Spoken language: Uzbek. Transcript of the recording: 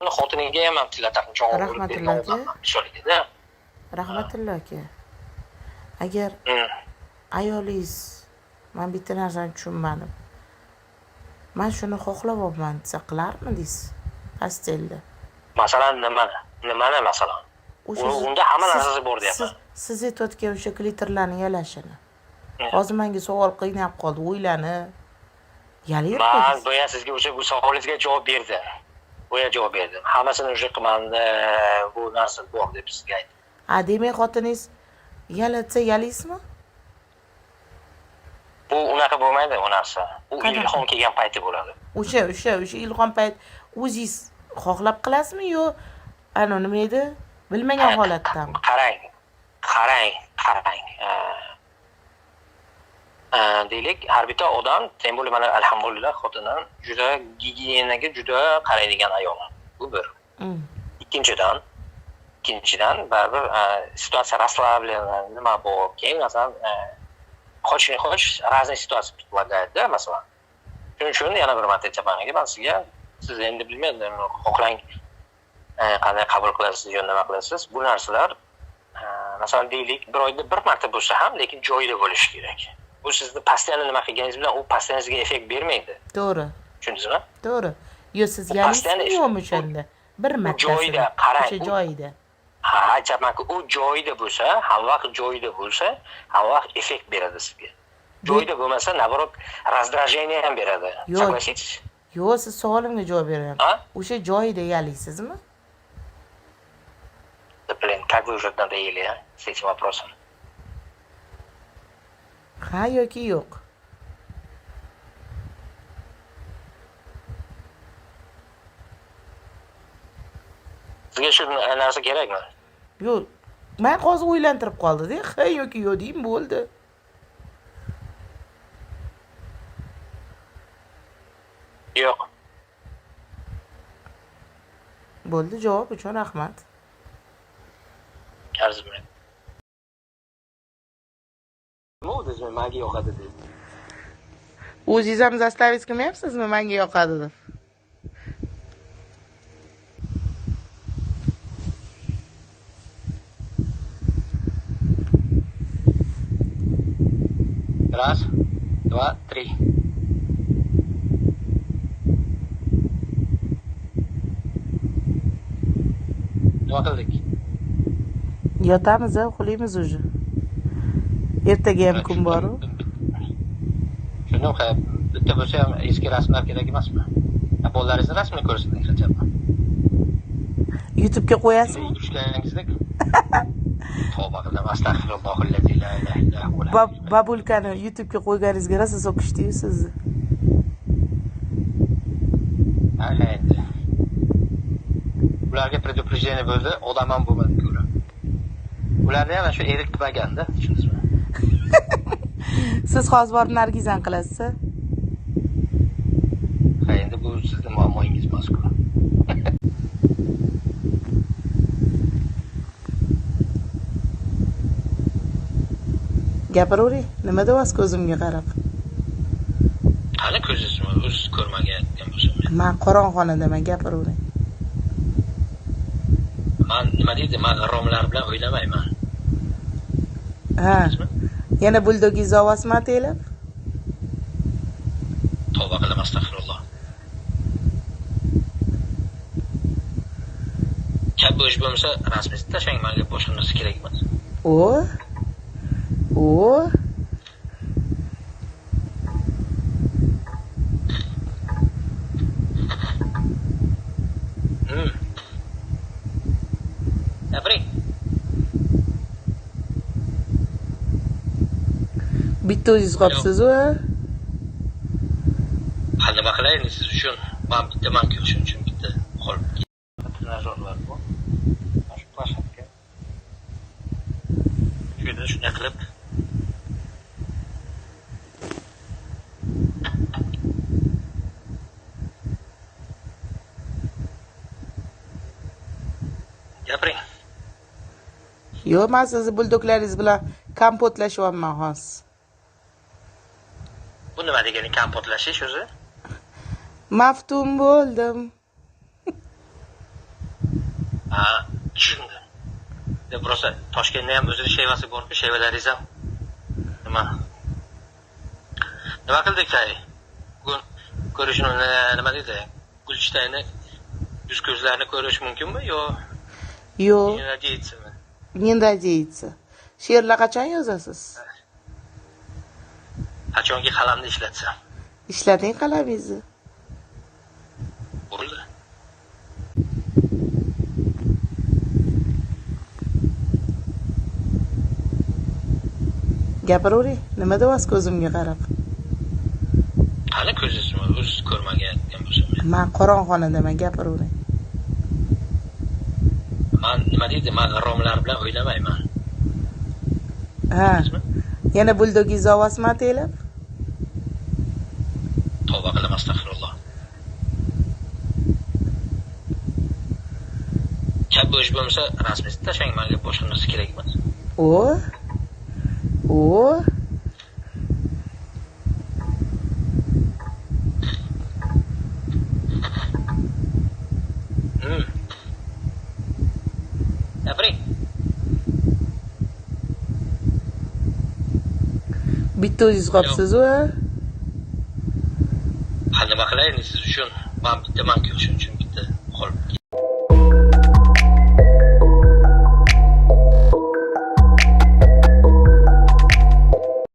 ularni xotiniga ham tilataman javob olib Rahmatulloh aka. misoliga-da. Rahmatulloh aka. Agar ayolingiz men bitta narsani tushunmadim. Men shuni xohlayapman desa qilarmidingiz? Postelda. Masalan nimani masalan? Unda hamma narsasi bor deyapman. Siz aytayotgan o'sha klitorlarni yalashini. Hozir menga savol qiynab qoldi, o'ylanib. Yalayapsiz. Men boya sizga o'sha bu savolingizga javob berdim. Boya javob berdim. Hammasini o'sha qilman, bu narsa bor deb sizga aytdim. Demak xotiningiz yalatsa yalaysizmi? Bu unaqa bo'lmaydi u narsa. U ilhom kelgan payti bo'ladi. O'sha ilhom payt o'zingiz xohlab qilasizmi yo nima edi? Bilmagan holatdami? Qarang. Deylik, har bitta odam, tem bo'lib mana alhamdulillah xotinim juda gigiyenaga juda qaraydigan ayol. Bu bir. Ikkinchidan baribir situatsiya расслабленная nima bor. Keyin masalan xoch разные ситуации предполагает-da masalan. Shuning uchun yana bir marta aytaman, men sizga siz endi bilmayman, xohlang qanday qabul qilasiz yo nima qilasiz. Bu narsalar masalan deylik, bir oyda bir marta bo'lsa ham, lekin joyida bo'lishi kerak. Bu sizni postoyanno nima qilganingiz bilan u postayangizga effekt bermaydi. To'g'ri. Tushundingizmi? To'g'ri. Yo siz yalaysizmi yo'qmi o'shanda? Bir marta joyida qarang. O'sha joyida. Ha, aytamanki, u joyida bo'lsa, ham vaqt joyida bo'lsa, ham vaqt effekt beradi sizga. Joyida bo'lmasa, naborot раздражение ham beradi. Согласитесь? Yo'q, siz savolimga javob beryapsiz. O'sha joyida yalaysizmi? Блин, как вы уже надоели, с этим вопросом? Ha yoki yo'q. Sizga shu narsa kerakmi? Yo'q. Men hozir o'ylantirib qoldi-da. Ha yoki yo'q deyim bo'ldi. Yo'q. Bo'ldi, javob uchun rahmat. Arzimay. O'zingizga menga yoqadi deb. O'zingiz ham zastavить qilmayapsizmi menga yoqadi deb? Раз, два, три. Nima qildik? Yotamiz, uxlaymiz уже. Ertaga ham kun bor-ku. Shuni bitta bo'lsa ham eski rasmlar kerak emasmi? Bolalaringizni rasmini ko'rsating hajabman. YouTube'ga qo'yasizmi? Tushganingizda tavba qildim, astag'firullahi la ilaha illa huva. Babulkani YouTube'ga qo'yganingizga rosa so'kishdi-yu sizni. Endi. Ularga предупреждение bo'ldi, odam ham bo'lmadi ko'ra. Ularni ham shu erik qilmaganda, tushundingizmi? Siz hozir borib Nargizani qilasiz? Ha, endi bu sizning muammoingiz emas-ku. Gapiravering, nima deyapsiz ko'zimga qarab? Qani ko'zingizmi? O'zingiz ko'rmagan bo'lsam. Men qorong'uxonaman, gapiravering. Men nima deydi? Men g'aromlar bilan o'ynamayman. Ha. Yana buldogingiz ovozmi ataylab? Tavba qildim, astag'firulloh. Chap bo'sh bo'lmasa, rasmingizni tashlang, menga boshqa narsa kerak emas. Gapiring. Bitta o'zingiz qolibsiz-ku? Ha, nima qilay siz uchun? Men bitta manku shuning uchun bitta qolib. Trenajyorlar bu. Shu plashatka. Shunday qilib gapiring. Yo'q, men sizni buldoklaringiz bilan kompotlashyapman hozir. Bu nima degani kompotlashish o'zi? Maftun bo'ldim. Ha, tushundim. Просто Toshkentda ham o'zini shevasi borku, shevalaringiz ham nima qildik ay? Bugun ko'rishni nima deydi? Gulchitayni yuz ko'zlarini ko'rish mumkinmi yo? Yo'q. Не надеяться-mi? Не надеяться. She'rlar qachon yozasiz? Qachonki qalamni ishlatsam. Ishlating qalamingizni. Bo'ldi. Gapiravering. Nima deyapsiz ko'zimga qarab? Qani ko'zingizni o'z ko'rmagan bo'lsam. Men qorong'xonaman, gapiravering. Men nima deydi? Men g'aromlar bilan o'ynamayman. Ha. Yana buldogingiz ovozmi ataylab? Tavba qilaman, astag'firulloh. Chap bo'sh bo'lmasa, rasmingizni tashlang, menga boshqa narsa kerak emas. O. Gapiring. Bitta o'zingiz qolibsiz-ku. Nima qilaylik siz uchun? Men bittaman-ku, shuning uchun bitta qolib